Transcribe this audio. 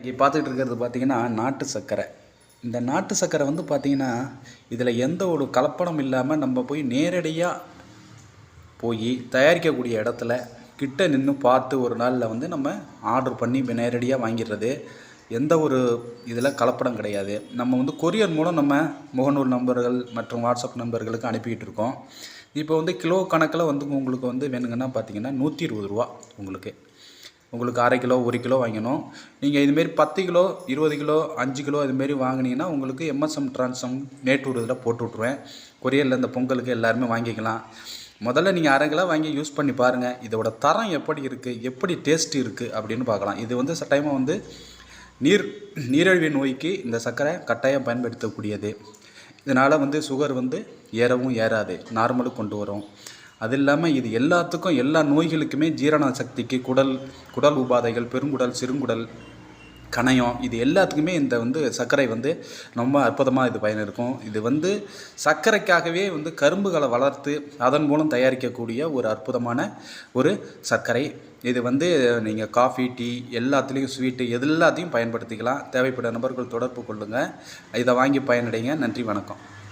இங்கே பார்த்துட்டு இருக்கிறது பார்த்திங்கன்னா நாட்டு சர்க்கரை. இந்த நாட்டு சர்க்கரை வந்து பார்த்திங்கன்னா இதில் எந்த ஒரு கலப்படம் இல்லாமல் நம்ம போய் நேரடியாக போய் தயாரிக்கக்கூடிய இடத்துல கிட்ட நின்று பார்த்து ஒரு நாளில் வந்து நம்ம ஆர்டர் பண்ணி நேரடியாக வாங்கிடுறது. எந்த ஒரு இதில் கலப்படம் கிடையாது. நம்ம வந்து கொரியர் மூலம் நம்ம முகநூல் நண்பர்கள் மற்றும் வாட்ஸ்அப் நண்பர்களுக்கு அனுப்பிக்கிட்டு இருக்கோம். இப்போ வந்து கிலோ கணக்கில் வந்து உங்களுக்கு வந்து வேணுங்கன்னா பார்த்திங்கன்னா 120 ரூபா. உங்களுக்கு அரை கிலோ 1 கிலோ வாங்கணும். நீங்கள் இதுமாரி 10 கிலோ 20 கிலோ 5 கிலோ இதுமாரி வாங்கினீங்கன்னா உங்களுக்கு எம்எஸ்எம் ட்ரான்ஸ்ஃபார்ம் நேட்டூர் இதில் போட்டு விட்ருவேன். கொரியரில் இந்த பொங்கலுக்கு எல்லாருமே வாங்கிக்கலாம். முதல்ல நீங்கள் அரை கிலோ வாங்கி யூஸ் பண்ணி பாருங்கள். இதோட தரம் எப்படி இருக்குது, எப்படி டேஸ்ட் இருக்குது அப்படின்னு பார்க்கலாம். இது வந்து டைமாக வந்து நீரிழிவு நோய்க்கு இந்த சர்க்கரை கட்டாயம் பயன்படுத்தக்கூடியது. இதனால் வந்து சுகர் வந்து ஏறவும் ஏறாது, நார்மலுக்கு கொண்டு வரும். அது இல்லாமல் இது எல்லாத்துக்கும் எல்லா நோய்களுக்குமே ஜீரண சக்திக்கு குடல் உபாதைகள், பெருங்குடல், சிறுங்குடல், கணையம் இது எல்லாத்துக்குமே இந்த வந்து சர்க்கரை வந்து ரொம்ப அற்புதமாக இது பயன் இருக்கும். இது வந்து சர்க்கரைக்காகவே வந்து கரும்புகளை வளர்த்து அதன் மூலம் தயாரிக்கக்கூடிய ஒரு அற்புதமான ஒரு சர்க்கரை. இது வந்து நீங்கள் காஃபி, டீ எல்லாத்துலேயும் ஸ்வீட்டு எல்லாத்தையும் பயன்படுத்திக்கலாம். தேவைப்பட்ட நபர்கள் தொடர்பு கொள்ளுங்கள். இதை வாங்கி பயனடைங்க. நன்றி, வணக்கம்.